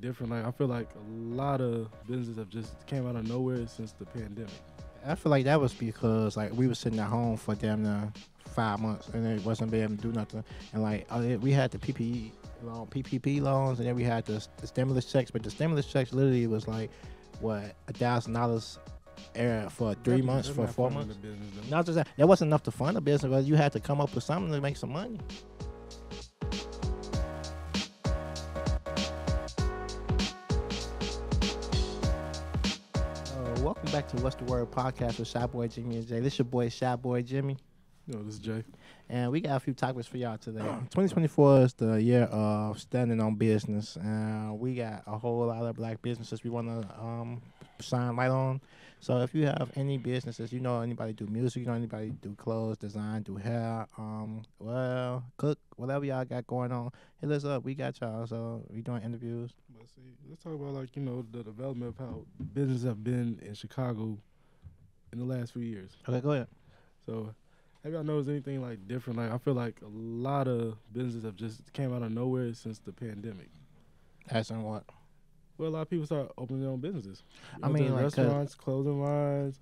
different. Like I feel like a lot of businesses have just came out of nowhere since the pandemic. I feel like that was because like we were sitting at home for damn near 5 months and it wasn't being able to do nothing. And like we had the PPP loans, and then we had the stimulus checks. But the stimulus checks literally was like what $1,000 for 3 months, for 4 months. Not just that, that wasn't enough to fund a business, but you had to come up with something to make some money. Welcome back to What's the Word podcast with Shy Boy Jimmy and Jay. This your boy Shy Boy Jimmy. No, this is Jay. And we got a few topics for y'all today. 2024 is the year of standing on business. We got a whole lot of black businesses we want to shine light on. So if you have any businesses, you know anybody do music, you know anybody do clothes, design, do hair, cook, whatever y'all got going on, hit us up. We got y'all. So we doing interviews. But see, let's talk about like the development of how business have been in Chicago in the last few years. Okay, go ahead. So, have y'all noticed anything like different? Like I feel like a lot of businesses have just came out of nowhere since the pandemic. As in what? Well, a lot of people start opening their own businesses. I mean, like restaurants, clothing lines,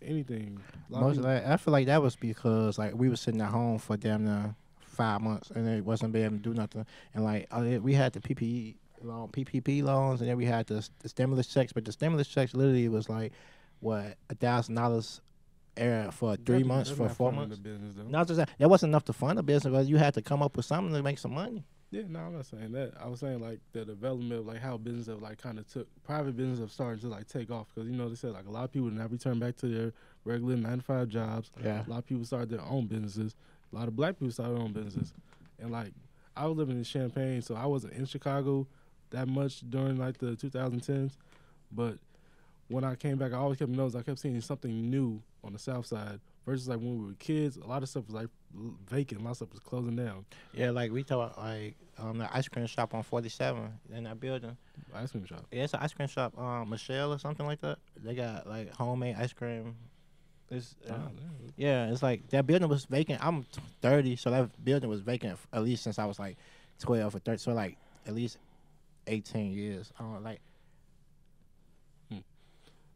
anything. I feel like that was because like we were sitting at home for damn near 5 months and it wasn't being able to do nothing. And like we had the PPP loans, and then we had the stimulus checks. But the stimulus checks literally was like what $1,000 for 3 months, for 4 months. Not just that wasn't enough to fund a business, but you had to come up with something to make some money. Yeah, no, I'm not saying that. I was saying like the development of like how business have like kind of private business have started to like take off, because they said like a lot of people now return back to their regular 9-to-5 jobs. Yeah. A lot of people started their own businesses. A lot of black people started their own businesses, and like I was living in Champaign, so I wasn't in Chicago that much during like the 2010s, but when I came back, I always kept noticing. I kept seeing something new on the South Side versus like when we were kids. A lot of stuff was like vacant. A lot of stuff was closing down. Yeah, like we thought like the ice cream shop on 47 in that building. Ice cream shop. Yeah, it's an ice cream shop, Michelle or something like that. They got like homemade ice cream. It's yeah, it's like that building was vacant. I'm 30, so that building was vacant at least since I was like 12 or 13. So like at least 18 years. I don't know, like.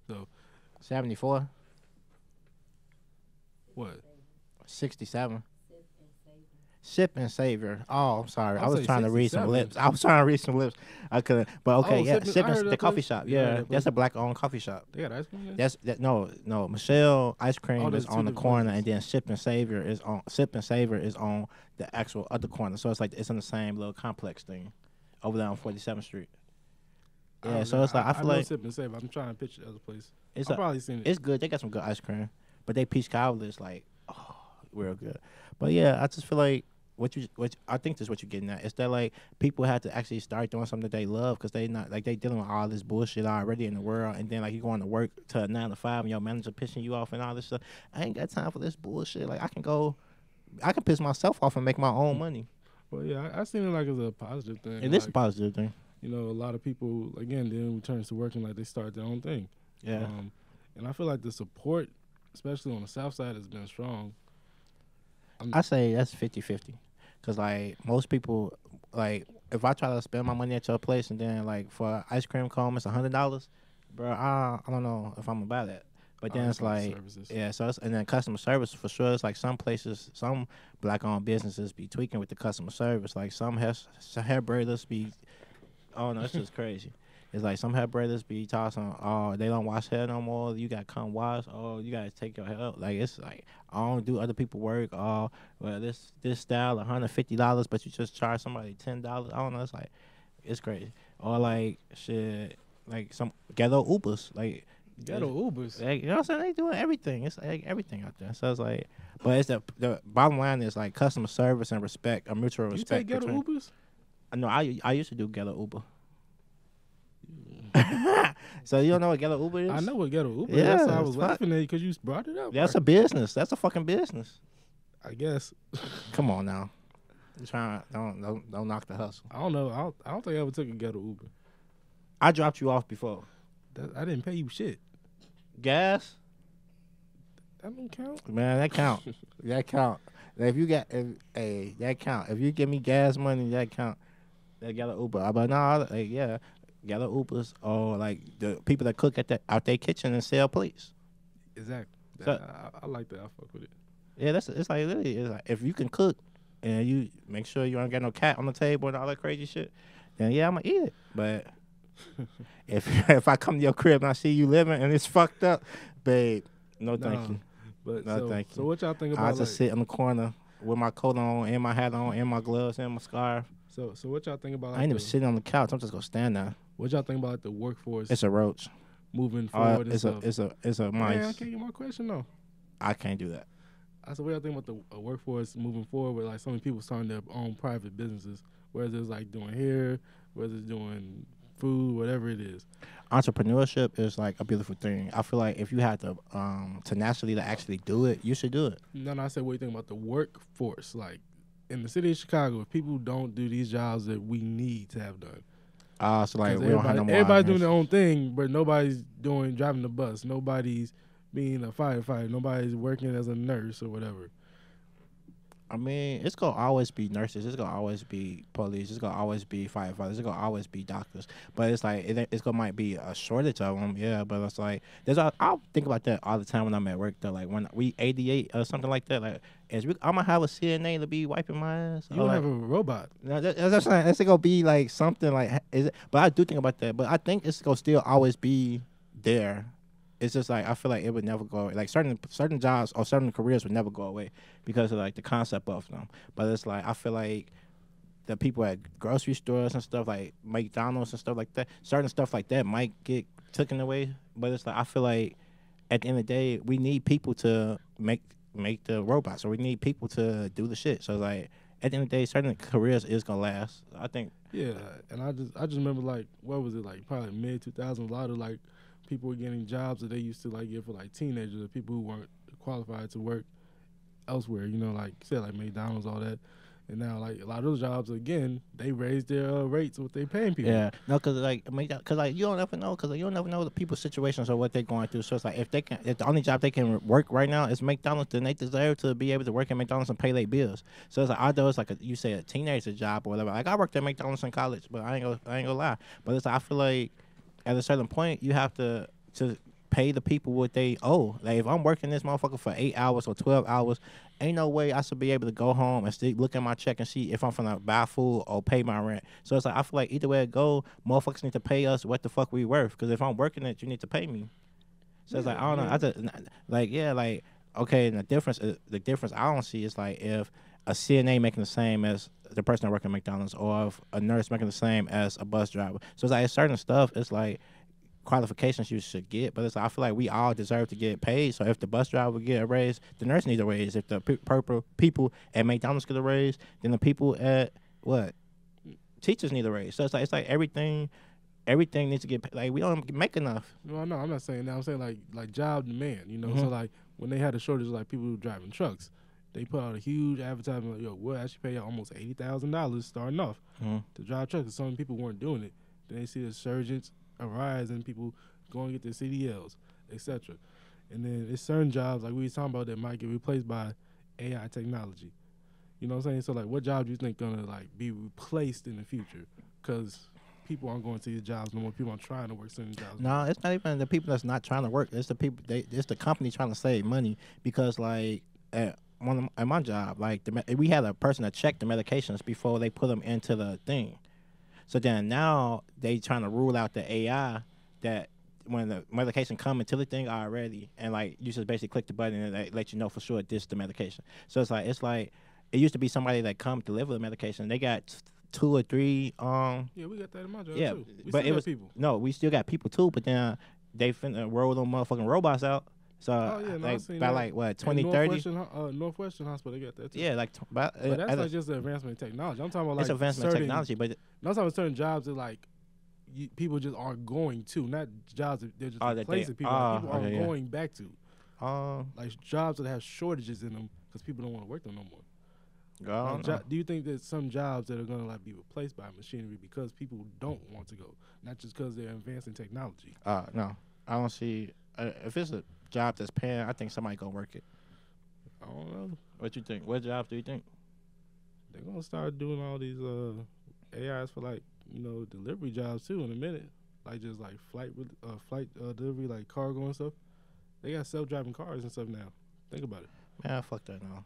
So 74. What? 67. Sip and Savior. Oh, I'm sorry. I was trying to read some 67. lips. I was trying to read some lips. I couldn't. But okay, yeah. Sip and the coffee shop. Yeah, that's a black-owned coffee shop. They got ice cream there? No. Michelle Ice Cream is on the corner, places. and then Sip and Savior is on the actual other corner. So it's like it's in the same little complex thing over there on 47th Street. Yeah, so it's like I feel like Sip and Save. I'm trying to picture the other place. I've probably seen it. It's good. They got some good ice cream, but they peach cobbler is like real good. But yeah, I just feel like what I think this is what you're getting at. Is that like people have to actually start doing something that they love, because they not like they dealing with all this bullshit already in the world, and then like you going to work to a 9 to 5 and your manager pissing you off and all this stuff. I ain't got time for this bullshit. Like I can piss myself off and make my own money. Well, yeah, I seen it like as a positive thing. It is a positive thing. A lot of people again then returns to working like they start their own thing. Yeah. And I feel like the support, especially on the South Side, has been strong. I say that's 50-50. Because, like, most people, like, if I try to spend my money at your place and then, like, for an ice cream cone, it's $100, bro, I don't know if I'm going to buy that. But then it's like, services. Yeah, so and then customer service, for sure, it's like some places, some black-owned businesses be tweaking with the customer service. Like, some hair braiders be, oh, no, it's just crazy. It's like some hair braiders be tossing, oh, they don't wash hair no more. You got to come wash. Oh, you got to take your hair out. Like, it's like, I don't do other people work. Oh, well, this style, $150, but you just charge somebody $10. I don't know. It's like, it's crazy. Or like, shit, like some ghetto Ubers. Like, Ghetto Ubers. Like, you know what I'm saying? They doing everything. It's like everything out there. So it's like, but it's the bottom line is like customer service and respect, a mutual respect. You take ghetto Ubers? No, I used to do ghetto Uber. So you don't know what ghetto Uber is? I know what ghetto Uber is. Yeah, That's why I was laughing at you, because you brought it up. That's a business. That's a fucking business. I guess. Come on now. You trying don't knock the hustle. I don't know. I don't think I ever took a ghetto Uber. I dropped you off before. I didn't pay you shit. Gas? That don't count. Man, that count. That count. If you got that count. If you give me gas money, that count. They gather Uber. But no, like, yeah, gather Ubers or like the people that cook out their kitchen and sell plates. Exactly. So, I like that. I fuck with it. yeah, it's like literally, it's like if you can cook and you make sure you don't get no cat on the table and all that crazy shit, then yeah, I'm gonna eat it. But if I come to your crib and I see you living and it's fucked up, babe, no thank you. But No thank you. So what y'all think about? I just sit in the corner with my coat on and my hat on and my gloves and my scarf. So what y'all think about? Like, I ain't even sitting on the couch. I'm just gonna stand there. What y'all think about like, the workforce? It's a roach. Moving forward. It's a mice. Man, I can't get my question though. I can't do that. I said, what y'all think about the workforce moving forward with like so many people starting their own private businesses, whether it's like doing hair, whether it's doing food, whatever it is. Entrepreneurship is like a beautiful thing. I feel like if you have the tenacity to actually do it, you should do it. No, I said, what do you think about the workforce? Like in the city of Chicago, if people don't do these jobs that we need to have done. So like we don't have no more everybody's doing their own thing, but nobody's driving the bus. Nobody's being a firefighter. Nobody's working as a nurse or whatever. I mean, it's gonna always be nurses. It's gonna always be police. It's gonna always be firefighters. It's gonna always be doctors. But it's like it's gonna might be a shortage of them. Yeah, but it's like I'll think about that all the time when I'm at work. Though, like when we 88 or something like that. Like, I'm gonna have a CNA to be wiping my ass. You don't have a robot. No, that's not. It's gonna be like something like. But I do think about that. But I think it's gonna still always be there. It's just like I feel like it would never go away. Like certain jobs or certain careers would never go away because of like the concept of them. But it's like I feel like the people at grocery stores and stuff like McDonald's and stuff like that, certain stuff like that might get taken away. But it's like I feel like at the end of the day, we need people to make the robots, or we need people to do the shit. So like at the end of the day, certain careers is gonna last. I think. Yeah, and I just remember like what was it like probably mid 2000s, a lot of like people were getting jobs that they used to like get for like teenagers or people who weren't qualified to work elsewhere, you know, like say like McDonald's, all that. And now like a lot of those jobs again, they raised their rates what they paying people. Yeah, no, cause like you don't ever know, you don't never know the people's situations or what they're going through. So it's like if the only job they can work right now is McDonald's, then they deserve to be able to work at McDonald's and pay their bills. So it's like although it's like you say a teenager job or whatever. Like I worked at McDonald's in college, but I ain't gonna lie. But it's like I feel like at a certain point you have to pay the people what they owe. Like if I'm working this motherfucker for 8 hours or 12 hours, ain't no way I should be able to go home and still look at my check and see if I'm finna buy food or pay my rent. So it's like I feel like either way it go, motherfuckers need to pay us what the fuck we worth. Because if I'm working it, you need to pay me. So it's like I don't know. I just like okay. And the difference I don't see is like if a CNA making the same as the person that working at McDonald's, or if a nurse making the same as a bus driver. So it's like certain stuff. It's like qualifications you should get, but it's like, I feel like we all deserve to get paid. So if the bus driver get a raise, the nurse needs a raise. If the people at McDonald's get a raise, then the people at teachers need a raise. So it's like everything needs to get paid. Like we don't make enough. No, I'm not saying that. I'm saying like job demand. You know, so like when they had a shortage of like people who driving trucks, they put out a huge advertisement like, yo, we'll actually pay you almost $80,000 starting off to drive trucks. Because some people weren't doing it. Then they see the surgeons arise and people go and get their CDLs, etc. And then it's certain jobs like we were talking about that might get replaced by AI technology. You know what I'm saying? So like, what job do you think gonna like be replaced in the future? Because people aren't going to these jobs no more. People aren't trying to work certain jobs. No, it's not even the people that's not trying to work. It's the people. It's the company trying to save money because like at my job, like we had a person that checked the medications before they put them into the thing. So then now they trying to rule out the AI that when the medication come into the thing already, and like you just basically click the button and they let you know for sure this is the medication. So it's like it used to be somebody that come deliver the medication. They got 2 or 3. Yeah, we got that in my job too. But it was people. No, we still got people too. But then they finna roll them motherfucking robots out. So by like what 2030. Northwestern Hospital, they got that too. Yeah, like but that's like just the advancement in technology. I'm talking about like it's advancement in technology, but I'm talking about certain jobs that like people just aren't going to, not jobs that they're just replacing people. People aren't going back to. Like jobs that have shortages in them because people don't want to work them no more. Do you think that some jobs that are gonna like be replaced by machinery because people don't want to go, not just because they're advancing technology? No, I don't see. If it's a job that's paying, I think somebody gonna work it. I don't know. What you think? What jobs do you think? They're gonna start doing all these AIs for like delivery jobs too in a minute, like just like flight delivery, like cargo and stuff. They got self-driving cars and stuff now. Think about it. Man, fuck that now.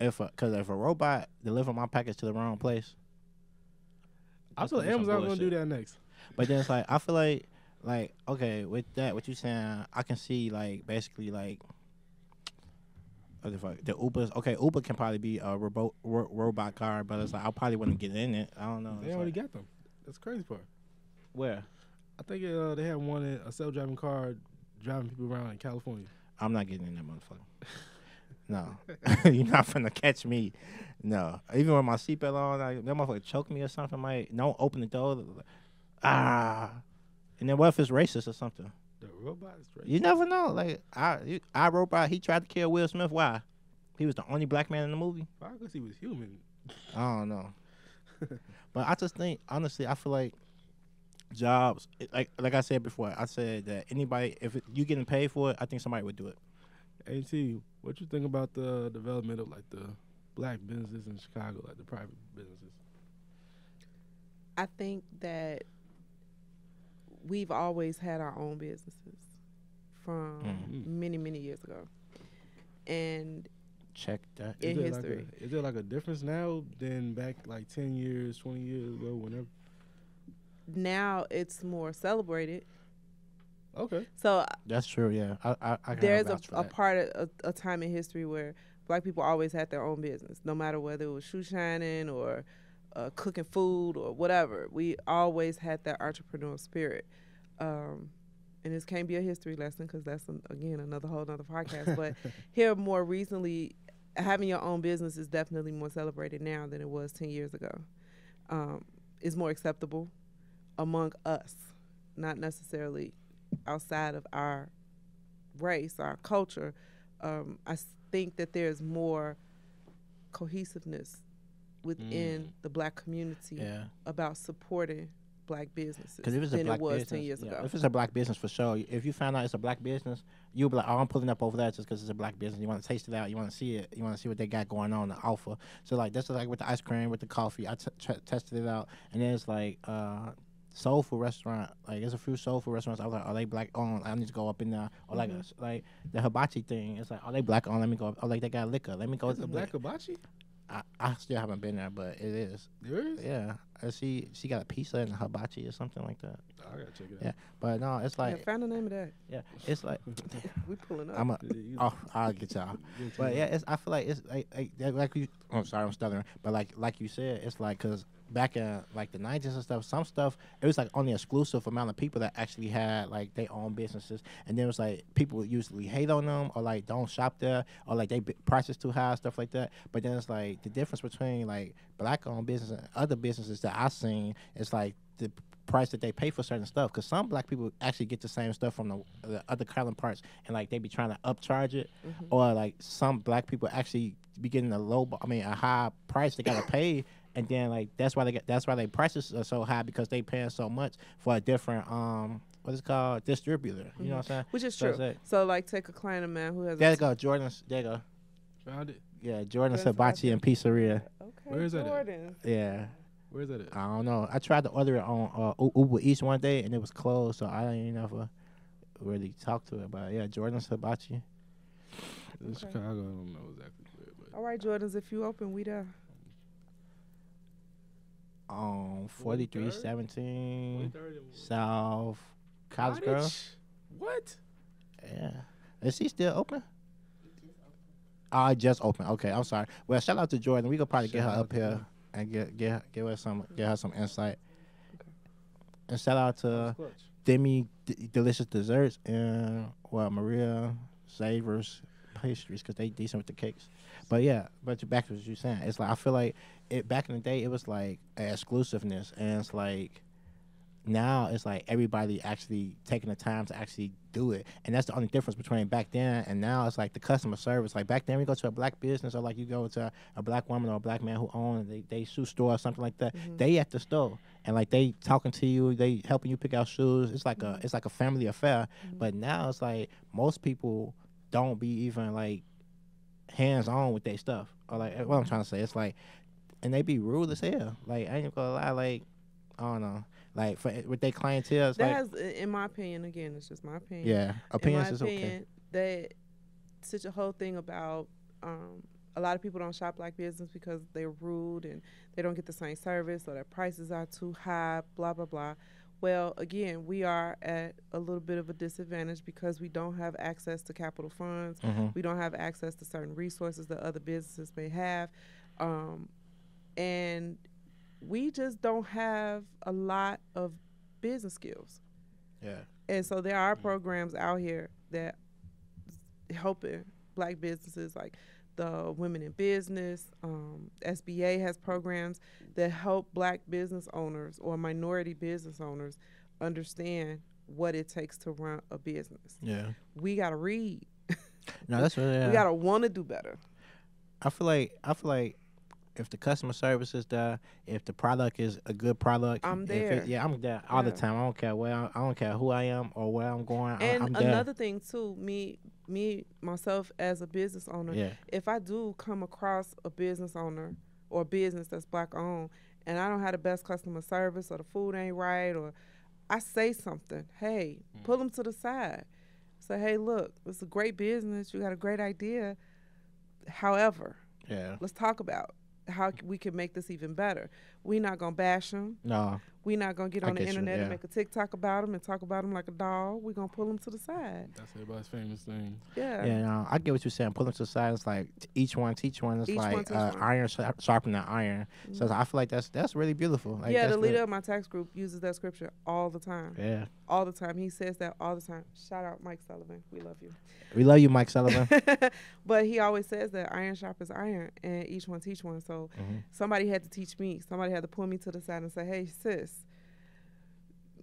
If a robot deliver my package to the wrong place, I feel Amazon gonna do that next. But then it's like I feel like okay, with that, what you saying, I can see like basically like what the fuck, the Ubers. Okay, Uber can probably be a robot car, but it's like I probably wouldn't get in it. I don't know. They already got them. That's the crazy part. Where? I think they had a self-driving car driving people around in California. I'm not getting in that motherfucker. No, you're not finna catch me. No, even with my seatbelt on, like, that motherfucker choke me or something. Like, don't open the door. And then what if it's racist or something? The robot is racist. You never know. Like, I Robot, he tried to kill Will Smith. Why? He was the only black man in the movie. Why? Because he was human. I don't know. But I just think, honestly, I feel like jobs, like I said before, I said that anybody, if you getting paid for it, I think somebody would do it. AT, what you think about the development of like the black businesses in Chicago, like the private businesses? I think that we've always had our own businesses from many, many years ago. And check that. in history. Is there like a difference now than back like 10 years, 20 years ago, whenever? Now it's more celebrated. Okay. So that's true, yeah. I there's a part of a time in history where black people always had their own business, no matter whether it was shoe shining or cooking food or whatever. We always had that entrepreneurial spirit. And this can't be a history lesson because that's, again, another whole nother podcast. But here more recently, having your own business is definitely more celebrated now than it was 10 years ago. It's more acceptable among us, not necessarily outside of our race, our culture. I think that there's more cohesiveness within the black community about supporting black businesses than it was 10 years ago. If it's a black business, for sure. If you found out it's a black business, you'll be like, oh, I'm pulling up over there just because it's a black business. You want to taste it out. You want to see it. You want to see what they got going on, the offer. So, like, that's like with the ice cream, with the coffee. I tested it out. And then it's like soul food restaurant. Like, there's a few soul food restaurants. I was like, are they black owned? I need to go up in there. Or like the hibachi thing. It's like, are they black owned? Let me go up. Or like they got liquor. Let me go. It's a black hibachi? I still haven't been there, but it is. There is? Yeah. She got a pizza and a hibachi or something like that. I gotta check it out. Yeah, but no, it's like. Yeah, find the name of that. Yeah, it's like. We pulling up. I'll get y'all. But yeah, I feel like it's like you. I'm sorry, I'm stuttering. But like you said, it's like because back in like the 90s and stuff, some stuff it was like only exclusive amount of people that actually had like their own businesses, and then it was like people would usually hate on them or like don't shop there or like they prices too high, stuff like that. But then it's like the difference between like black owned business and other businesses that I've seen is like the price that they pay for certain stuff, because some black people actually get the same stuff from the other counterparts and like they be trying to upcharge it, or like some black people actually be getting a high price they gotta pay, and then like that's why they prices are so high, because they paying so much for a different what is it called, distributor. You know what I'm saying? Which is true. So like take a client of mine who has there you go, Jordan's, there you go. Found it. Yeah, Jordan's Hibachi and Pizzeria. Okay. Where is that at? Yeah. Where's that at? I don't know. I tried to order it on Uber Eats one day and it was closed, so I didn't ever really talk to it. But yeah, Jordan's Hibachi. In Chicago, I don't know exactly where. But all right, Jordans, if you open, we there. 4317 South College Girl. What? Yeah. Is he still open? I just opened. Okay, I'm sorry. Well, shout out to Jordan. We could probably get her up here and give her some insight. Okay. And shout out to Demi Delicious Desserts and Maria Savers Pastries, because they decent with the cakes. But yeah, but back to what you're saying, it's like I feel like back in the day it was like an exclusiveness, and it's like now it's like everybody actually taking the time to actually do it, and that's the only difference between back then and now. It's like the customer service. Like back then, we go to a black business, or like you go to a black woman or a black man who own they shoe store or something like that. They at the store and like they talking to you, they helping you pick out shoes. It's like a family affair. But now it's like most people don't be even like hands on with their stuff. Or like what I'm trying to say, it's like and they be rude as hell. Like I ain't gonna lie, like I don't know, like with their clientele, it's That like has, in my opinion, again, it's just my opinion. yeah, In my opinions is okay. opinion, that such a whole thing about a lot of people don't shop black business because they're rude and they don't get the same service or their prices are too high, blah, blah, blah. Well, again, we are at a little bit of a disadvantage because we don't have access to capital funds. Mm-hmm. We don't have access to certain resources that other businesses may have. And we just don't have a lot of business skills. Yeah. And so there are programs out here that helping black businesses, like the Women in Business. SBA has programs that help black business owners or minority business owners understand what it takes to run a business. Yeah. We got to read. No, that's really. We got to want to do better. I feel like if the customer service is there, if the product is a good product, I'm if there. I'm there all the Yeah. time. I don't care I don't care who I am or where I'm going. And I'm there. another thing too, me myself as a business owner, Yeah. if I do come across a business owner or a business that's black owned and I don't have the best customer service or the food ain't right, or I say something, hey, pull them to the side. Say, hey, look, it's a great business. You got a great idea. However, Yeah. let's talk about how we can make this even better. We're not going to bash them. No. We're not going to get I on the get you, internet yeah. and make a TikTok about them and talk about them like a dog. We're going to pull them to the side. That's everybody's famous thing. Yeah. Yeah, no, I get what you're saying. Pull them to the side. It's like each one teach one. It's Each one like teach one. iron sharpening iron. So I feel like that's really beautiful. Like, Yeah, that's the leader good. of my tax group uses that scripture all the time. Yeah. All the time. He says that all the time. Shout out Mike Sullivan. We love you. We love you, Mike Sullivan. But he always says that iron sharpens iron and each one teach one. So somebody had to teach me. Somebody had to pull me to the side and say, hey, sis,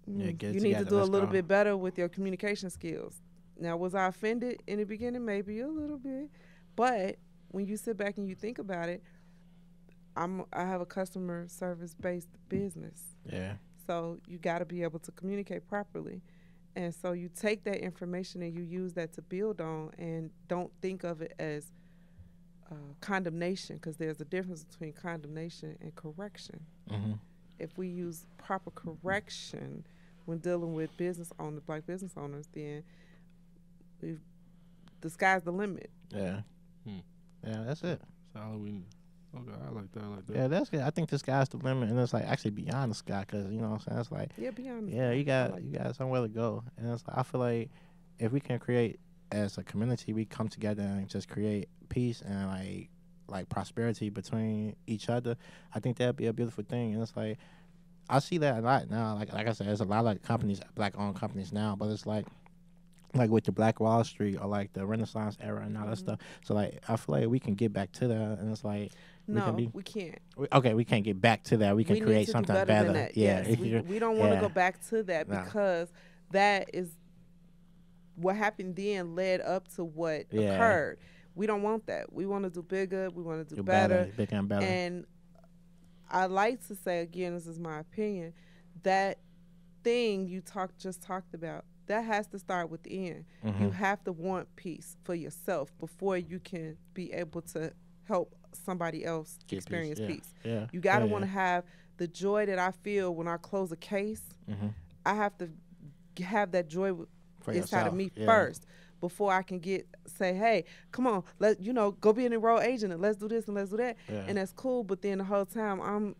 Yeah, get it you need to together. do a Let's little go. bit better with your communication skills. Now, was I offended in the beginning? Maybe a little bit. But when you sit back and you think about it, I have a customer service based business. Yeah. So you got to be able to communicate properly. And so you take that information and you use that to build on, and don't think of it as condemnation, because there's a difference between condemnation and correction. Mm-hmm. If we use proper correction when dealing with business owners, black business owners, then the sky's the limit. Yeah. Yeah, that's it. So we, okay, I like that. I like that. Yeah, that's good. I think the sky's the limit, and it's like actually beyond the sky, because you know what I'm saying. It's like Yeah, be honest. yeah, you got like you got somewhere to go, and it's like, I feel like if we can create as a community, we come together and just create peace and like prosperity between each other. I think that'd be a beautiful thing, and it's like I see that a lot now. Like I said, there's a lot of companies, black-owned companies now, but it's like with the Black Wall Street or like the Renaissance era and all that stuff. So like I feel like we can get back to that, and it's like we can't. we can't get back to that. We can We need create to do something better than better. that. Yeah, Yes, we don't want to go back to that, No. because that is what happened then led up to what occurred. We don't want that. We want to do bigger. We want to do better. bigger and better. And I like to say, again, this is my opinion, that thing you just talked about, that has to start within. Mm-hmm. You have to want peace for yourself before you can be able to help somebody else Get experience peace. Yeah. You got to want to have the joy that I feel when I close a case. Mm-hmm. I have to have that joy For inside yourself. of me Yeah. first before I can say, hey, come on, go be an enrolled agent and let's do this and let's do that. Yeah. And that's cool. But then the whole time I'm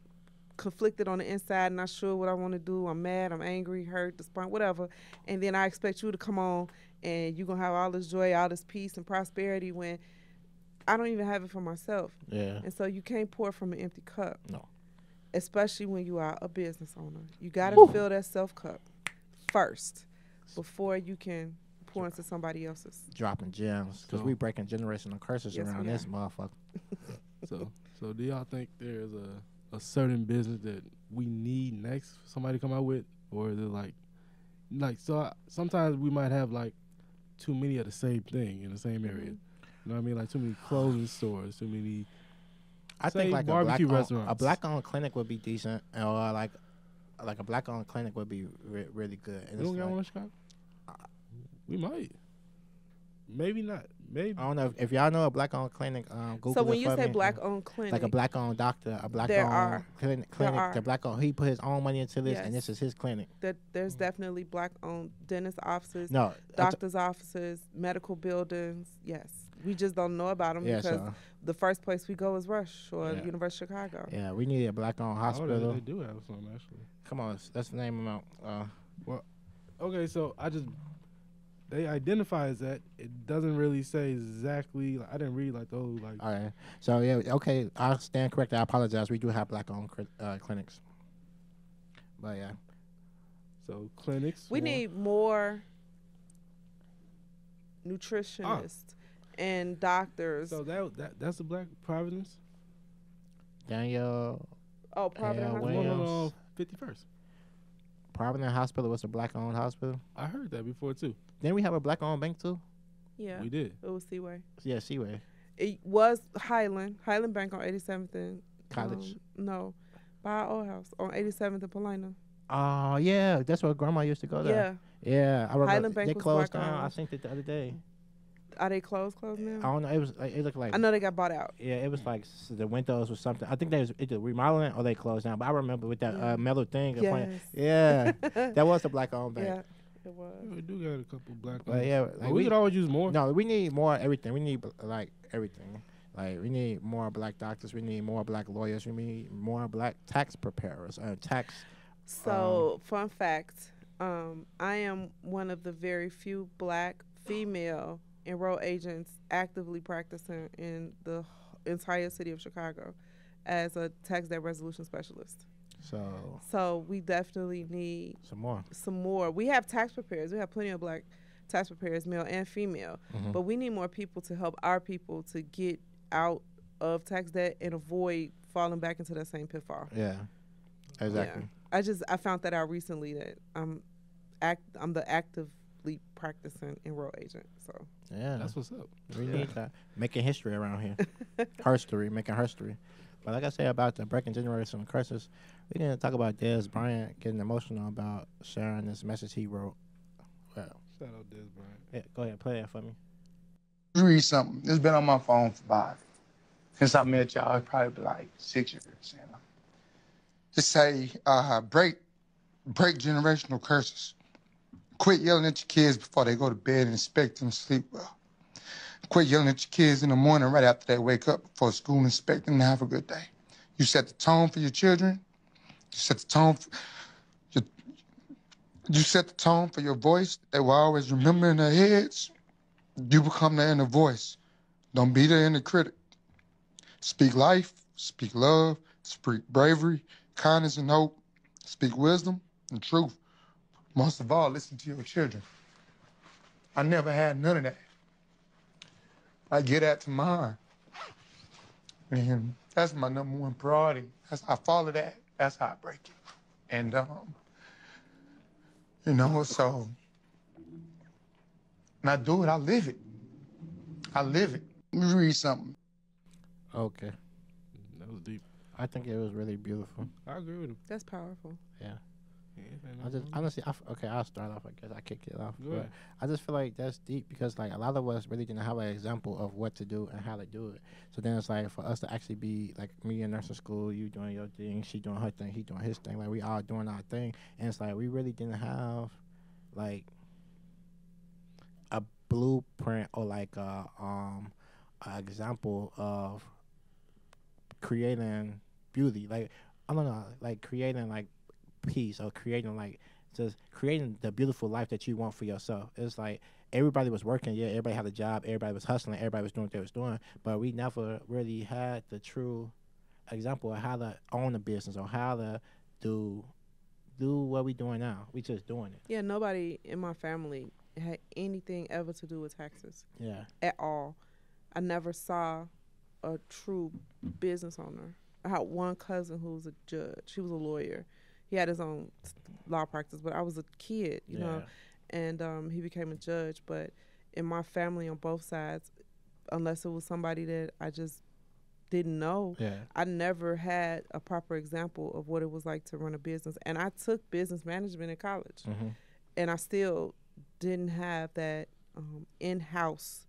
conflicted on the inside, not sure what I want to do. I'm mad, I'm angry, hurt, disappointed, whatever. And then I expect you to come on and you're going to have all this joy, all this peace and prosperity when I don't even have it for myself. Yeah. And so you can't pour from an empty cup. No. Especially when you are a business owner. You got to fill that self cup first before you can pour into somebody else's. Dropping gems, because So- we breaking generational curses Yes, around we this are. motherfucker. So do y'all think there's a certain business that we need next for somebody to come out with, or is it sometimes we might have like too many of the same thing in the same area. You know what I mean? Like too many clothing stores, too many. I Say think like barbecue a restaurants. black-owned clinic would be decent, or like a black-owned clinic would be really good. And We don't it's got like, one in Chicago. We might. Maybe not. maybe. I don't know if y'all know a black-owned clinic. Google So it when you for say me. black-owned clinic, Like a black-owned doctor, a There black-owned are. clinic. There are. The black-owned, he put his own money into this, and Yes. this is his clinic. there's definitely black-owned dentist offices, No, doctors' offices, medical buildings. Yes, we just don't know about them yeah, because so, the first place we go is Rush or Yeah. University of Chicago. yeah, we need a black-owned Oh, hospital. they do have some actually. Come on, let's name them out. Okay, so they identify as that. It doesn't really say exactly. Like, I didn't read like those like. All right. So yeah, okay. I stand corrected. I apologize. We do have black-owned clinics. But yeah. So clinics. We more. need more nutritionists and doctors. So that's the Black Providence. Daniel Oh, Providence Yeah, Hospital. Williams. 51st. Providence Hospital was a black-owned hospital. I heard that before too. Then we have a black-owned bank too. Yeah, We did. it was Seaway. Yeah, Seaway It was Highland Bank on 87th and College. no, by our old house on 87th and Polina. Oh yeah, that's where Grandma used to go there. Yeah, Yeah, I remember Highland Bank they was closed black-owned. down. I think that the other day. are they closed I now? don't know. It was like, it looked like I know they got bought out. yeah, it was like the windows or something. I think they was either remodeling or they closed down. But I remember with that Yeah. metal thing. in front- Yes. Yeah, that was a black-owned bank. Yeah, it was. We do got a couple black. But yeah, But like we could always use more. No, we need more everything. We need like everything. Like we need more black doctors. We need more black lawyers. We need more black tax preparers. So, fun fact, I am one of the very few black female enrolled agents actively practicing in the entire city of Chicago as a tax debt resolution specialist. So we definitely need some more. some more. We have tax preparers. We have plenty of black tax preparers, male and female. Mhm. But we need more people to help our people to get out of tax debt and avoid falling back into that same pitfall. Yeah, exactly. Yeah. I found that out recently that I'm the actively practicing enroll agent. So Yeah, That's what's up. we need that. Making history around here. Making history. But like I said about the breaking generational curses, we didn't talk about Dez Bryant getting emotional about sharing this message he wrote. Well, Shout out Dez Bryant. yeah, go ahead, play that for me. Read something. It's been on my phone for about, since I met y'all, it's probably like 6 years. You know. Just say, break generational curses. Quit yelling at your kids before they go to bed and expect them to sleep well. Quit yelling at your kids in the morning right after they wake up before school and expect them to have a good day. You set the tone for your children. You set the tone for you set the tone for your voice. They will always remember in their heads. You become the inner voice. Don't be the inner critic. Speak life, speak love, speak bravery, kindness and hope. Speak wisdom and truth. Most of all, listen to your children. I never had none of that. I get that to mine. And that's my number one priority. I follow that. That's how I break it. And, so when I do it, I live it. I live it. Let me read something. Okay. That was deep. I think it was really beautiful. I agree with him. that's powerful. Yeah. Yeah, I just honestly, okay, I'll start off. I guess I kick it off. Go But ahead. I just feel like that's deep because like a lot of us really didn't have an example of what to do and how to do it. So then it's like for us to actually be like me in nursing school, you doing your thing, she doing her thing, he doing his thing, like we all doing our thing, and it's like we really didn't have like a blueprint or like a example of creating beauty. Like I don't know, like creating like peace or creating like just creating the beautiful life that you want for yourself. It's like everybody was working, yeah, everybody had a job, everybody was hustling, everybody was doing what they was doing, but we never really had the true example of how to own a business or how to do what we doing now. We just doing it. Yeah, nobody in my family had anything ever to do with taxes Yeah. at all. I never saw a true business owner. I had one cousin who was a judge. He was a lawyer. He had his own law practice, but I was a kid, you know, and he became a judge. But in my family on both sides, unless it was somebody that I just didn't know, Yeah. I never had a proper example of what it was like to run a business. And I took business management in college, Mm-hmm. and I still didn't have that in-house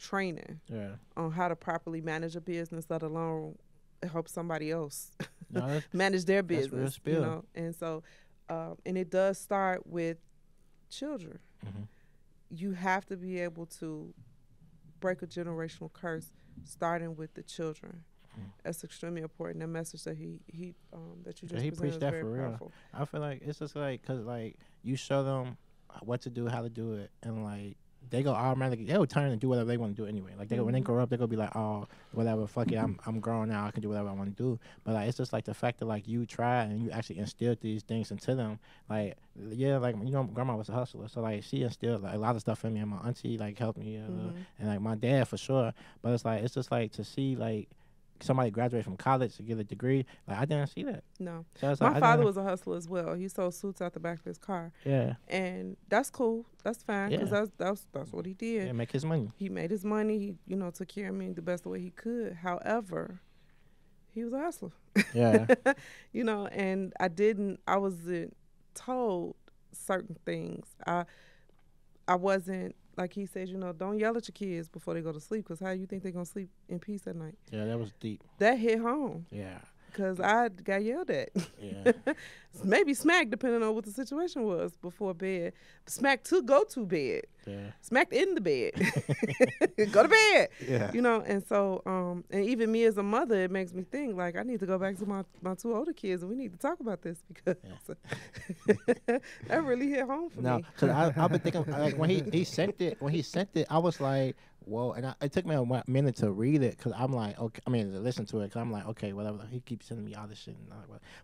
training Yeah. on how to properly manage a business, let alone help somebody else No, manage their that's real business. spill. You know, and so and it does start with children. Mhm. You have to be able to break a generational curse, starting with the children. That's extremely important. That message that he that you just He presented preached is that very for real. powerful. I feel like it's just like, cause like you show them what to do, how to do it, and like they go automatically, they'll turn and do whatever they want to do anyway. Like when they grow up, they gonna be like, oh, whatever, fuck it, I'm grown now, I can do whatever I want to do. But like it's just like the fact that like you try and you actually instilled these things into them. Like yeah, like you know, grandma was a hustler, so like she instilled like a lot of stuff in me, and my auntie like helped me, and like my dad for sure. But it's just like to see like somebody graduate from college to get a degree. Like I didn't see that. No, So it's my like, father was a hustler as well. He sold suits out the back of his car, yeah, and that's cool. That's fine because Yeah. that's what he did. yeah, make his money. He made his money. He took care of me the best way he could. However, he was a hustler. Yeah, And I wasn't told certain things. I wasn't, like he says, don't yell at your kids before they go to sleep, because how you think they're going to sleep in peace at night? yeah, that was deep. That hit home Yeah, because I got yelled at. yeah, Maybe smacked, depending on what the situation was before bed. Smacked to go to bed. yeah, Smacked in the bed. Go to bed. yeah. And so and even me as a mother, it makes me think like I need to go back to my two older kids and we need to talk about this, because that really hit home for No, me. because I've been thinking like when he sent it, I was like, whoa, and it took me a minute to read it, because I'm like, okay, I mean to listen to it, because I'm like, okay, whatever. He keeps sending me all this shit, and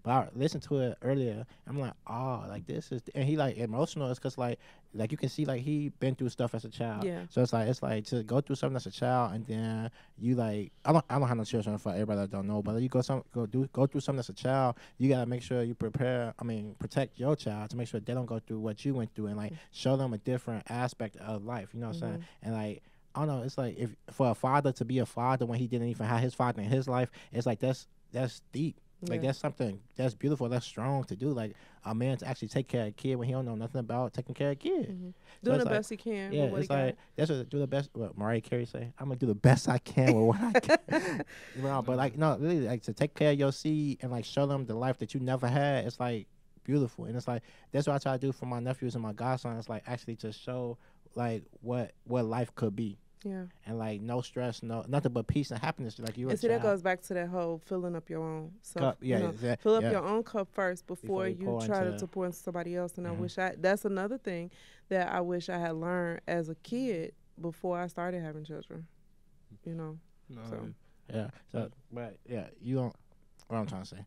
but I listened to it earlier. I'm like, oh, like this is, and he like emotional. It's because like you can see like he been through stuff as a child. Yeah. So it's like to go through something as a child, and then you like I don't have no children, for everybody that don't know, but you go through something as a child, you gotta make sure you protect your child to make sure they don't go through what you went through, and like show them a different aspect of life. You know what I'm saying? And like I don't know, it's like if for a father to be a father when he didn't even have his father in his life, it's like that's deep. Like that's something that's beautiful, that's strong to do. Like a man to actually take care of a kid when he don't know nothing about taking care of a kid. Doing the like, best he can. Yeah, with what it's he got. like that's what do the best. What Mariah Carey say? I'm gonna do the best I can with what I can. But like no, really, like to take care of your seed and like show them the life that you never had. It's like beautiful, and it's like that's what I try to do for my nephews and my godson. It's like actually to show like what life could be. Yeah. And like no stress, nothing but peace and happiness. Like you. And see, that goes back to that whole filling up your own cup. Yeah, fill up your own cup first before you you try to pour into somebody else. And I wish that's another thing that I wish I had learned as a kid before I started having children. No, So yeah. So but yeah, you don't. What I'm trying to say.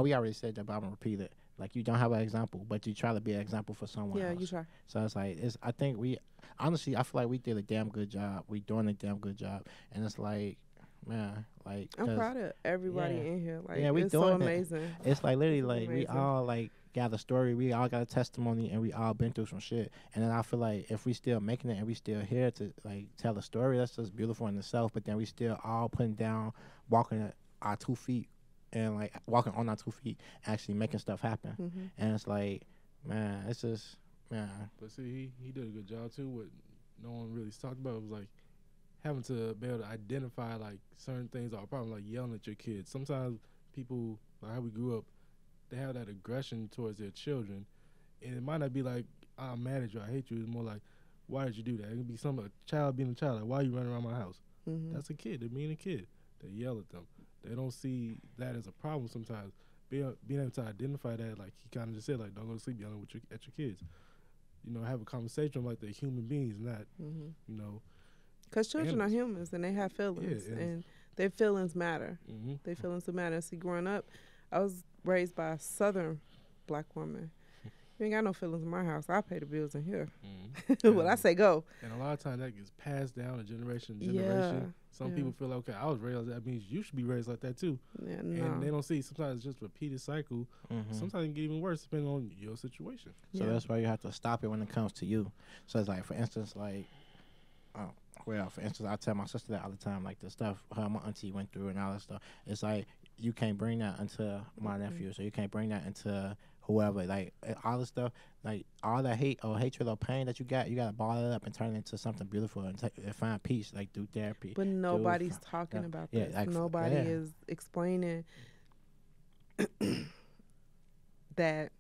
We already said that, but I'm gonna repeat it. Like you don't have an example, but you try to be an example for someone else. Yeah, you try. So it's like I think honestly I feel like we did a damn good job. We doing a damn good job, and it's like, man, like I'm proud of everybody in here. Like we it's doing so it. amazing. It's like literally like we amazing. all like got a story, we all got a testimony, and we all been through some shit. And then I feel like if we still making it and we still here to like tell a story, that's just beautiful in itself. But then we still all putting down, walking our 2 feet. And like walking on our 2 feet, actually making stuff happen, and it's like, man, it's just, man. But see, he did a good job too. What no one really talked about was like having to be able to identify like certain things are a problem, like yelling at your kids. Sometimes people, like how we grew up, they have that aggression towards their children, and it might not be like I'm mad at you, I hate you. It's more like, why did you do that? It could be a child being a child, like why are you running around my house? That's a kid. They're being a kid. They yell at them. They don't see that as a problem sometimes. Being able to identify that, like he kind of just said, like don't go to sleep yelling at your kids. Have a conversation like they're human beings, not Because children are humans and they have feelings, and their feelings matter. Their feelings matter. See, growing up, I was raised by a Southern black woman. You ain't got no feelings in my house. I pay the bills in here. When I say go. And a lot of times that gets passed down to generation to generation. Some people feel like, okay, I was raised like that. Means you should be raised like that too. Yeah, and they don't see sometimes it's just a repeated cycle. Sometimes it can get even worse depending on your situation. So that's why you have to stop it when it comes to you. So it's like, for instance, like, for instance, I tell my sister that all the time, like the stuff her my auntie went through and all that stuff. It's like you can't bring that into my nephew, so you can't bring that into whoever. Like all the stuff, like all that hate or hatred or pain that you gotta bottle it up and turn it into something beautiful and find peace, like through therapy. But nobody's talking about this. like, Nobody is explaining that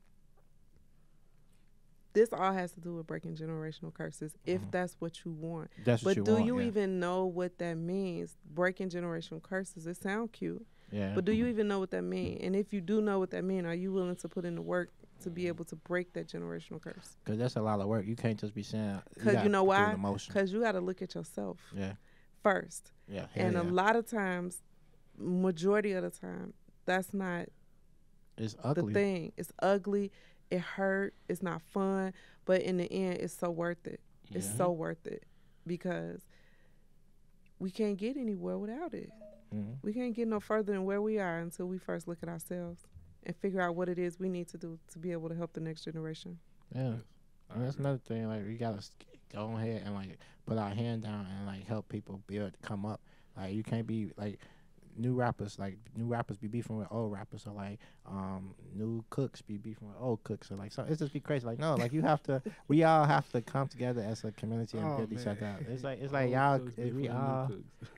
this all has to do with breaking generational curses, if that's what you want. That's what but do want, you even know what that means? Breaking generational curses. It sounds cute. Yeah. But do you even know what that means? And if you do know what that means, are you willing to put in the work to be able to break that generational curse? Because that's a lot of work. You can't just be saying. Because you know why? Because you got to look at yourself. Yeah. First. Yeah. And a lot of times, majority of the time, that's not. It's ugly. The thing. It's ugly. It hurt. It's not fun. But in the end, it's so worth it. It's so worth it because we can't get anywhere without it. Mm-hmm. We can't get no further than where we are until we first look at ourselves and figure out what it is we need to do to be able to help the next generation. Yeah. And that's another thing. Like, we got to go ahead and, like, put our hand down and, like, help people build, come up. Like, you can't be, like, new rappers be beefing with old rappers, or like new cooks be beefing with old cooks, or like, so it's just be crazy. Like, no, like you have to, we all have to come together as a community and build each other out. It's like y'all, we all.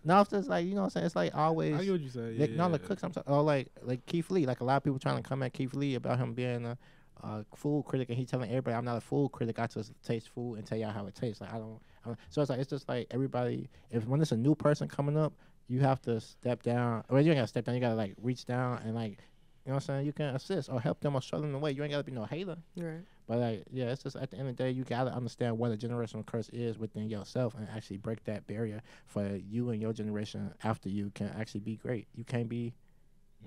No, it's just like, you know what I'm saying. It's like always. I get what you say. Like, no, the cooks. I'm talking. Or like Keith Lee. Like a lot of people trying to come at Keith Lee about him being a food critic, and he telling everybody, I'm not a food critic. I just taste food and tell y'all how it tastes. Like I don't. So it's like, it's just like everybody. When it's a new person coming up, you have to step down. Well, you ain't got to step down. You got to, like, reach down and, like, you know what I'm saying? You can assist or help them or show them the way. You ain't got to be no hater. Right. But, like, yeah, it's just at the end of the day, you got to understand what a generational curse is within yourself and actually break that barrier for you and your generation after you can actually be great. You can't be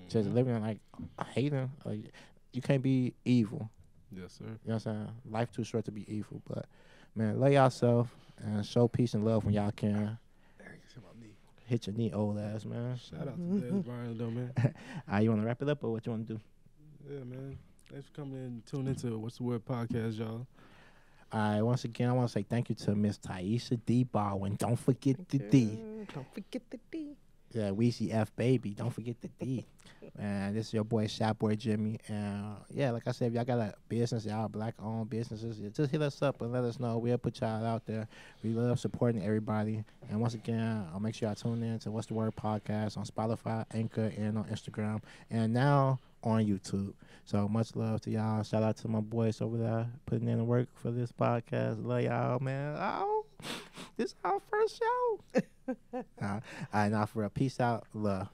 just living like hating. You can't be evil. Yes, sir. You know what I'm saying? Life too short to be evil. But, man, lay yourself and show peace and love when y'all can. Hit your knee, old ass, man. Shout out to Dez Bryant, though, man. You want to wrap it up, or what you want to do? Yeah, man. Thanks for coming in and tuning into What's the Word podcast, y'all. All right, once again, I want to say thank you to Miss Tiesha D. Baldwin. Don't forget the D. Don't forget the D. Yeah, Weezy F, baby. Don't forget the D. And this is your boy, Shop Boy Jimmy. And, yeah, like I said, if y'all got a business, y'all black-owned businesses, just hit us up and let us know. We'll put y'all out there. We love supporting everybody. And once again, I'll make sure y'all tune in to What's the Word podcast on Spotify, Anchor, and on Instagram. And now on YouTube. So much love to y'all. Shout out to my boys over there putting in the work for this podcast. Love y'all, man. Oh, this is our first show. All right, now for real. Peace out. Love.